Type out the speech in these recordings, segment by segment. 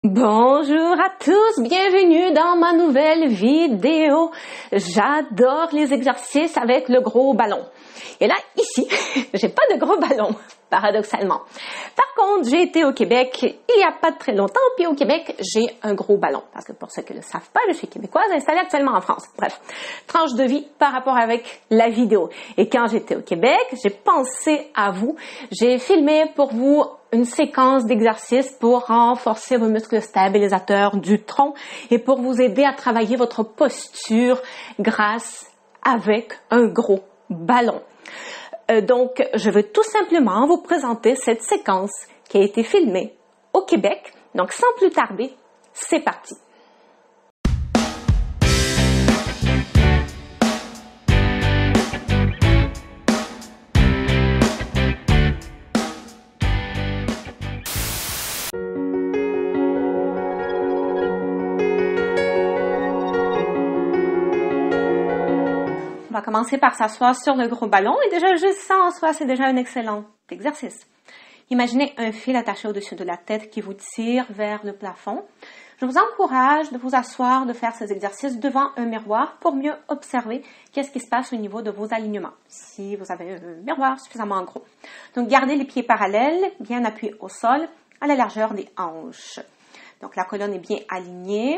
Bonjour à tous, bienvenue dans ma nouvelle vidéo. J'adore les exercices avec le gros ballon. Et là, ici, j'ai pas de gros ballon, paradoxalement. Par contre, j'ai été au Québec il y a pas très longtemps, puis au Québec, j'ai un gros ballon. Parce que pour ceux qui ne le savent pas, je suis québécoise installée actuellement en France. Bref, tranche de vie par rapport avec la vidéo. Et quand j'étais au Québec, j'ai pensé à vous. J'ai filmé pour vous une séquence d'exercices pour renforcer vos muscles stabilisateurs du tronc et pour vous aider à travailler votre posture grâce avec un gros ballon. Donc, je veux tout simplement vous présenter cette séquence qui a été filmée au Québec. Donc, sans plus tarder, c'est parti. On va commencer par s'asseoir sur le gros ballon et déjà juste ça en soi, c'est déjà un excellent exercice. Imaginez un fil attaché au-dessus de la tête qui vous tire vers le plafond. Je vous encourage de vous asseoir, de faire ces exercices devant un miroir pour mieux observer qu'est-ce qui se passe au niveau de vos alignements, si vous avez un miroir suffisamment gros. Donc, gardez les pieds parallèles, bien appuyés au sol, à la largeur des hanches. Donc, la colonne est bien alignée.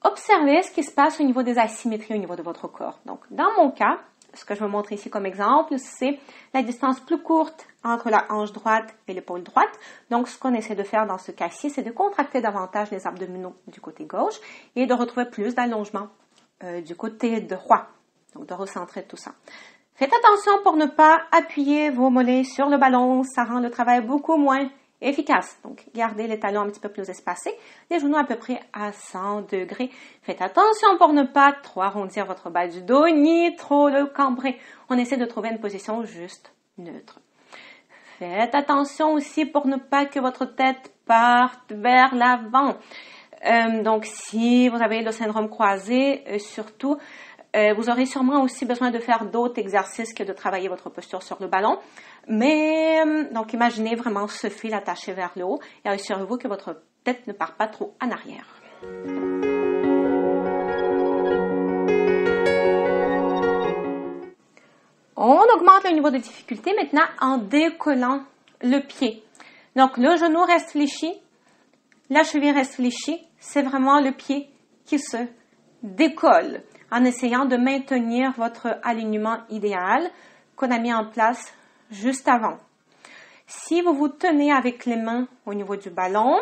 Observez ce qui se passe au niveau des asymétries au niveau de votre corps. Donc, dans mon cas, ce que je vais vous montrer ici comme exemple, c'est la distance plus courte entre la hanche droite et l'épaule droite. Donc, ce qu'on essaie de faire dans ce cas-ci, c'est de contracter davantage les abdominaux du côté gauche et de retrouver plus d'allongement du côté droit. Donc, de recentrer tout ça. Faites attention pour ne pas appuyer vos mollets sur le ballon. Ça rend le travail beaucoup moins efficace. Donc, gardez les talons un petit peu plus espacés, les genoux à peu près à 100 degrés. Faites attention pour ne pas trop arrondir votre bas du dos, ni trop le cambrer. On essaie de trouver une position juste neutre. Faites attention aussi pour ne pas que votre tête parte vers l'avant. Donc, si vous avez le syndrome croisé, surtout, vous aurez sûrement aussi besoin de faire d'autres exercices que de travailler votre posture sur le ballon. Mais, donc, imaginez vraiment ce fil attaché vers le haut et assurez-vous que votre tête ne part pas trop en arrière. On augmente le niveau de difficulté maintenant en décollant le pied. Donc, le genou reste fléchi, la cheville reste fléchie. C'est vraiment le pied qui se décolle en essayant de maintenir votre alignement idéal qu'on a mis en place juste avant. Si vous vous tenez avec les mains au niveau du ballon,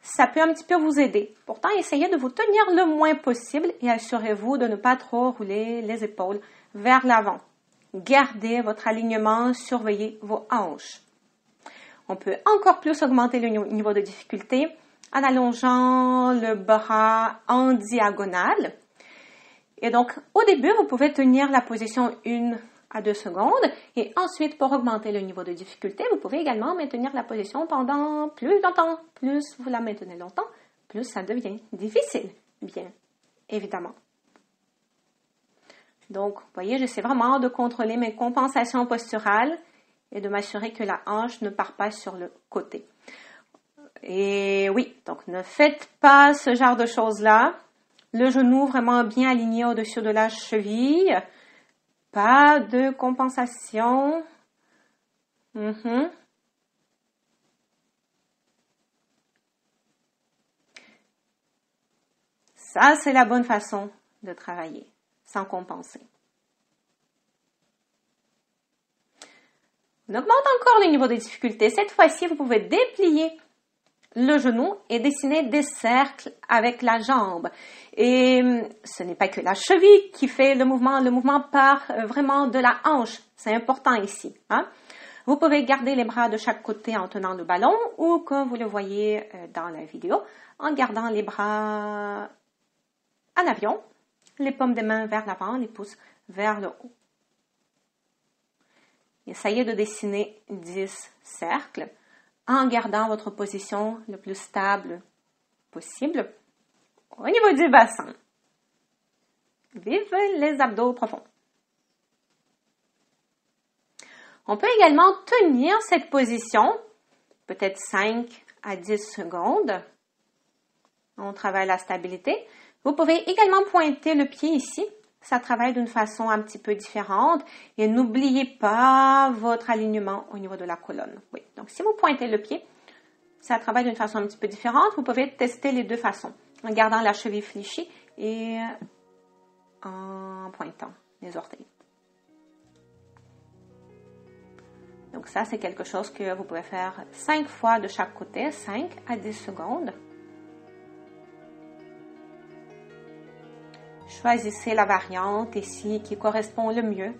ça peut un petit peu vous aider. Pourtant, essayez de vous tenir le moins possible et assurez-vous de ne pas trop rouler les épaules vers l'avant. Gardez votre alignement, surveillez vos hanches. On peut encore plus augmenter le niveau de difficulté en allongeant le bras en diagonale. Et donc, au début, vous pouvez tenir la position 1 à 2 secondes. Et ensuite, pour augmenter le niveau de difficulté, vous pouvez également maintenir la position pendant plus longtemps. Plus vous la maintenez longtemps, plus ça devient difficile, bien évidemment. Donc, vous voyez, j'essaie vraiment de contrôler mes compensations posturales et de m'assurer que la hanche ne part pas sur le côté. Et oui, donc ne faites pas ce genre de choses-là. Le genou vraiment bien aligné au-dessus de la cheville. Pas de compensation. Ça, c'est la bonne façon de travailler, sans compenser. On augmente encore le niveau de difficulté. Cette fois-ci, vous pouvez déplier le genou et dessiner des cercles avec la jambe. Et ce n'est pas que la cheville qui fait le mouvement part vraiment de la hanche. C'est important ici. Hein? Vous pouvez garder les bras de chaque côté en tenant le ballon ou, comme vous le voyez dans la vidéo, en gardant les bras en avion, les paumes des mains vers l'avant, les pouces vers le haut. Essayez de dessiner 10 cercles en gardant votre position le plus stable possible au niveau du bassin. Vive les abdos profonds. On peut également tenir cette position, peut-être 5 à 10 secondes, On travaille la stabilité. Vous pouvez également pointer le pied ici. Ça travaille d'une façon un petit peu différente. Et n'oubliez pas votre alignement au niveau de la colonne. Oui. Donc, si vous pointez le pied, ça travaille d'une façon un petit peu différente. Vous pouvez tester les deux façons, en gardant la cheville fléchie et en pointant les orteils. Donc ça, c'est quelque chose que vous pouvez faire 5 fois de chaque côté, 5 à 10 secondes. Choisissez la variante ici qui correspond le mieux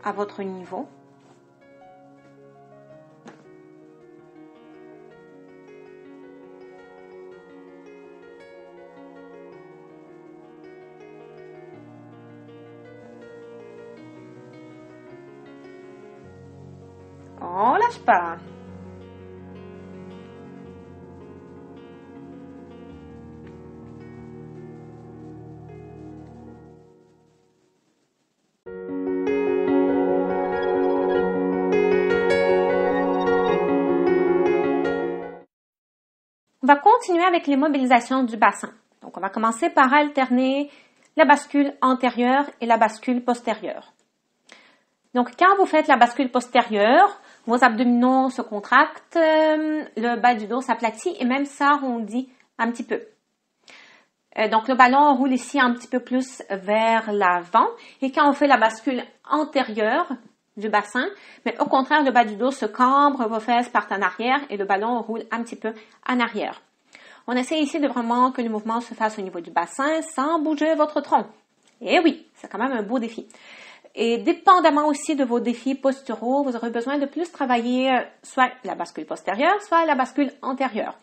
à votre niveau. On lâche pas. On va continuer avec les mobilisations du bassin. Donc, on va commencer par alterner la bascule antérieure et la bascule postérieure. Donc, quand vous faites la bascule postérieure, vos abdominaux se contractent, le bas du dos s'aplatit et même s'arrondit un petit peu. Donc, le ballon roule ici un petit peu plus vers l'avant. Et quand on fait la bascule antérieure du bassin, mais au contraire, le bas du dos se cambre, vos fesses partent en arrière et le ballon roule un petit peu en arrière. On essaie ici de vraiment que le mouvement se fasse au niveau du bassin sans bouger votre tronc. Et oui, c'est quand même un beau défi. Et dépendamment aussi de vos défis posturaux, vous aurez besoin de plus travailler soit la bascule postérieure, soit la bascule antérieure.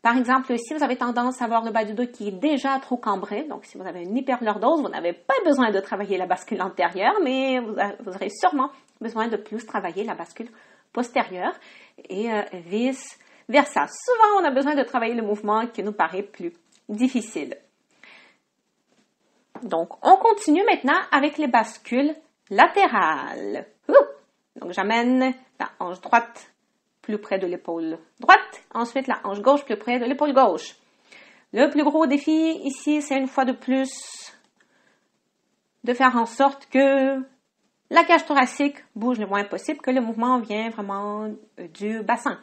Par exemple, si vous avez tendance à avoir le bas du dos qui est déjà trop cambré, donc si vous avez une hyperlordose, vous n'avez pas besoin de travailler la bascule antérieure, mais vous aurez sûrement besoin de plus travailler la bascule postérieure et vice-versa. Souvent, on a besoin de travailler le mouvement qui nous paraît plus difficile. Donc, on continue maintenant avec les bascules latérales. Donc, j'amène la hanche droite plus près de l'épaule droite. Ensuite, la hanche gauche plus près de l'épaule gauche. Le plus gros défi ici, c'est une fois de plus de faire en sorte que la cage thoracique bouge le moins possible, que le mouvement vient vraiment du bassin.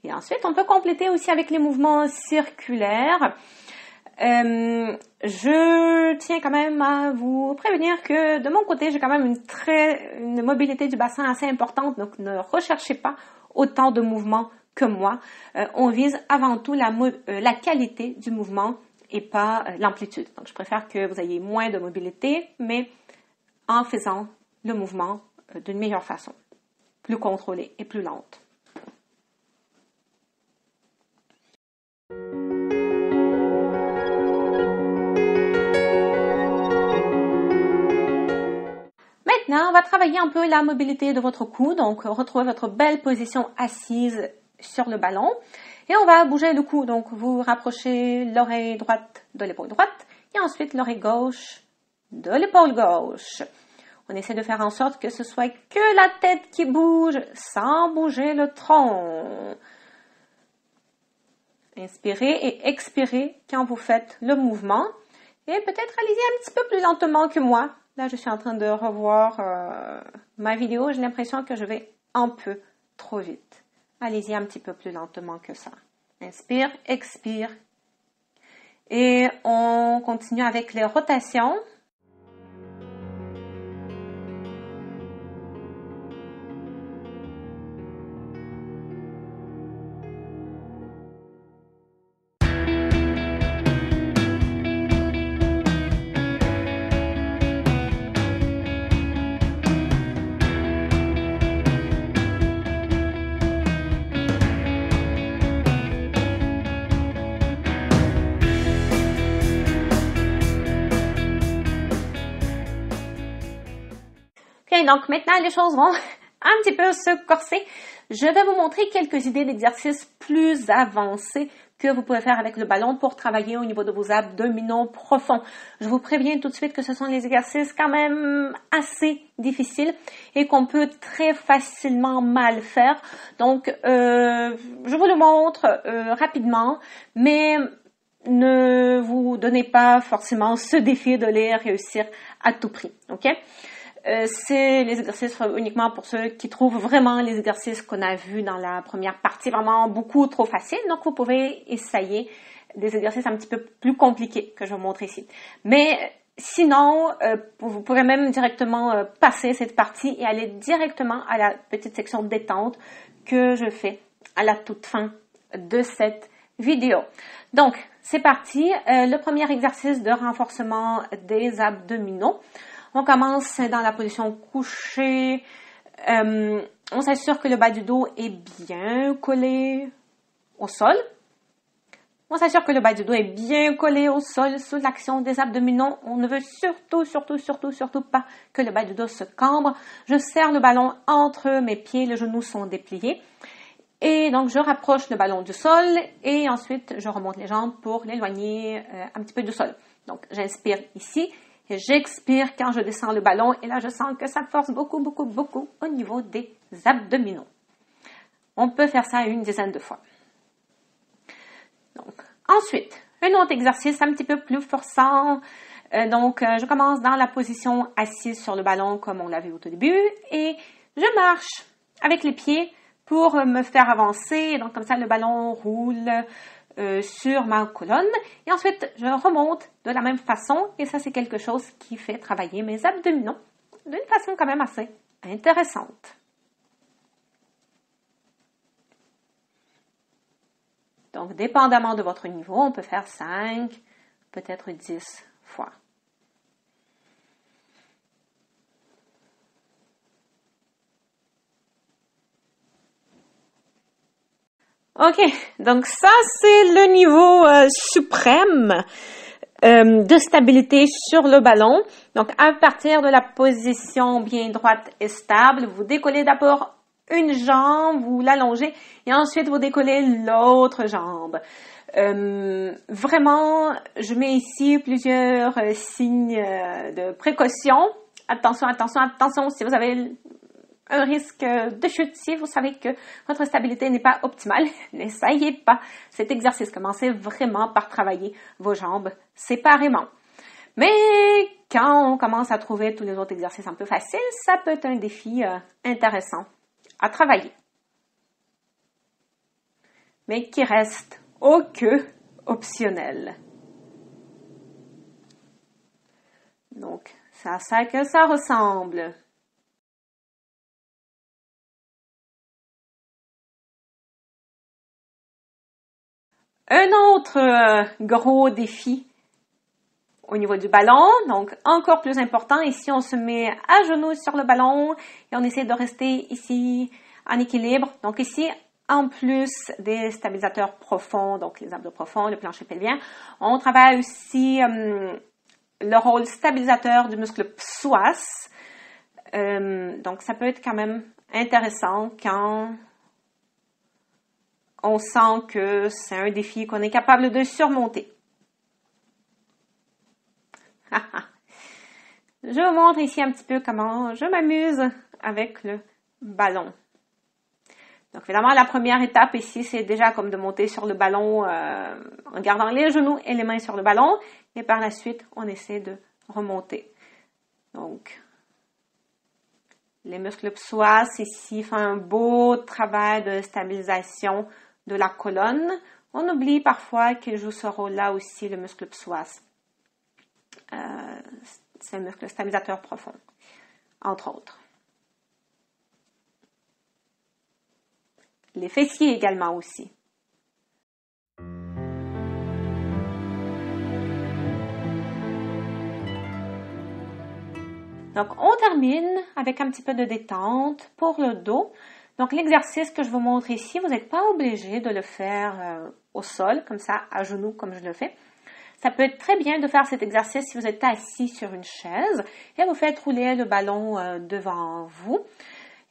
Et ensuite, on peut compléter aussi avec les mouvements circulaires. Je tiens quand même à vous prévenir que de mon côté, j'ai quand même une mobilité du bassin assez importante, donc ne recherchez pas autant de mouvements que moi. On vise avant tout la qualité du mouvement et pas l'amplitude. Donc, je préfère que vous ayez moins de mobilité, mais en faisant le mouvement d'une meilleure façon, plus contrôlée et plus lente. Maintenant, on va travailler un peu la mobilité de votre cou. Donc, retrouvez votre belle position assise sur le ballon. Et on va bouger le cou. Donc, vous rapprochez l'oreille droite de l'épaule droite et ensuite l'oreille gauche de l'épaule gauche. On essaie de faire en sorte que ce soit que la tête qui bouge sans bouger le tronc. Inspirez et expirez quand vous faites le mouvement. Et peut-être allez-y un petit peu plus lentement que moi. Là, je suis en train de revoir ma vidéo. J'ai l'impression que je vais un peu trop vite. Allez-y un petit peu plus lentement que ça. Inspire, expire. Et on continue avec les rotations. Ok, donc maintenant les choses vont un petit peu se corser. Je vais vous montrer quelques idées d'exercices plus avancés que vous pouvez faire avec le ballon pour travailler au niveau de vos abdominaux profonds. Je vous préviens tout de suite que ce sont des exercices quand même assez difficiles et qu'on peut très facilement mal faire. Donc, je vous le montre rapidement, mais ne vous donnez pas forcément ce défi de les réussir à tout prix, ok? C'est les exercices uniquement pour ceux qui trouvent vraiment les exercices qu'on a vus dans la première partie vraiment beaucoup trop faciles. Donc, vous pouvez essayer des exercices un petit peu plus compliqués que je vous montre ici. Mais sinon, vous pourrez même directement passer cette partie et aller directement à la petite section détente que je fais à la toute fin de cette vidéo. Donc, c'est parti. Le premier exercice de renforcement des abdominaux. On commence dans la position couchée. On s'assure que le bas du dos est bien collé au sol. On s'assure que le bas du dos est bien collé au sol sous l'action des abdominaux. On ne veut surtout pas que le bas du dos se cambre. Je serre le ballon entre mes pieds, les genoux sont dépliés. Et donc, je rapproche le ballon du sol et ensuite, je remonte les jambes pour l'éloigner un petit peu du sol. Donc, j'inspire ici. Et j'expire quand je descends le ballon et là, je sens que ça force beaucoup au niveau des abdominaux. On peut faire ça une dizaine de fois. Donc, ensuite, un autre exercice un petit peu plus forçant. Je commence dans la position assise sur le ballon comme on l'a vu au tout début et je marche avec les pieds pour me faire avancer. Donc, comme ça, le ballon roule sur ma colonne et ensuite je remonte de la même façon et ça c'est quelque chose qui fait travailler mes abdominaux d'une façon quand même assez intéressante. Donc dépendamment de votre niveau, on peut faire 5, peut-être 10 fois. Ok, donc ça c'est le niveau suprême de stabilité sur le ballon. Donc à partir de la position bien droite et stable, vous décollez d'abord une jambe, vous l'allongez et ensuite vous décollez l'autre jambe. Vraiment, je mets ici plusieurs signes de précaution. Attention, si vous avez un risque de chute, si vous savez que votre stabilité n'est pas optimale, n'essayez pas cet exercice. Commencez vraiment par travailler vos jambes séparément. Mais quand on commence à trouver tous les autres exercices un peu faciles, ça peut être un défi intéressant à travailler. Mais qui reste que optionnel. Donc, c'est à ça que ça ressemble. Un autre gros défi au niveau du ballon, donc encore plus important, ici on se met à genoux sur le ballon et on essaie de rester ici en équilibre. Donc ici, en plus des stabilisateurs profonds, donc les abdos profonds, le plancher pelvien, on travaille aussi le rôle stabilisateur du muscle psoas. Donc ça peut être quand même intéressant quand on sent que c'est un défi qu'on est capable de surmonter. Je vous montre ici un petit peu comment je m'amuse avec le ballon. Donc évidemment, la première étape ici, c'est déjà comme de monter sur le ballon en gardant les genoux et les mains sur le ballon. Et par la suite, on essaie de remonter. Donc, les muscles psoas ici font un beau travail de stabilisation de la colonne. On oublie parfois qu'il joue ce rôle-là aussi, le muscle psoas. C'est un muscle stabilisateur profond, entre autres. Les fessiers également aussi. Donc, on termine avec un petit peu de détente pour le dos. Donc, l'exercice que je vous montre ici, vous n'êtes pas obligé de le faire au sol, comme ça, à genoux, comme je le fais. Ça peut être très bien de faire cet exercice si vous êtes assis sur une chaise et vous faites rouler le ballon devant vous.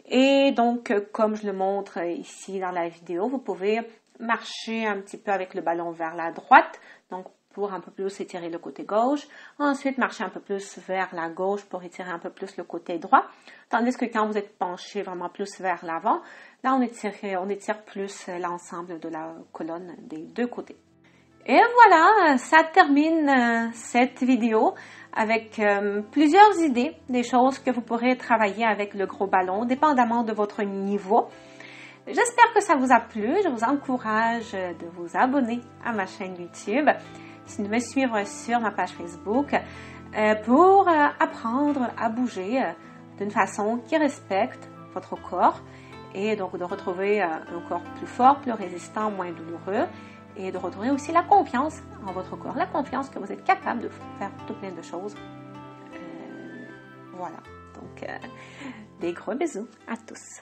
Et donc, comme je le montre ici dans la vidéo, vous pouvez marcher un petit peu avec le ballon vers la droite, donc pour un peu plus étirer le côté gauche. Ensuite, marcher un peu plus vers la gauche pour étirer un peu plus le côté droit. Tandis que quand vous êtes penché vraiment plus vers l'avant, là, on étire plus l'ensemble de la colonne des deux côtés. Et voilà, ça termine cette vidéo avec plusieurs idées, des choses que vous pourrez travailler avec le gros ballon, dépendamment de votre niveau. J'espère que ça vous a plu. Je vous encourage de vous abonner à ma chaîne YouTube, de me suivre sur ma page Facebook pour apprendre à bouger d'une façon qui respecte votre corps et donc de retrouver un corps plus fort, plus résistant, moins douloureux et de retrouver aussi la confiance en votre corps, la confiance que vous êtes capable de faire tout plein de choses. Voilà, donc des gros bisous à tous.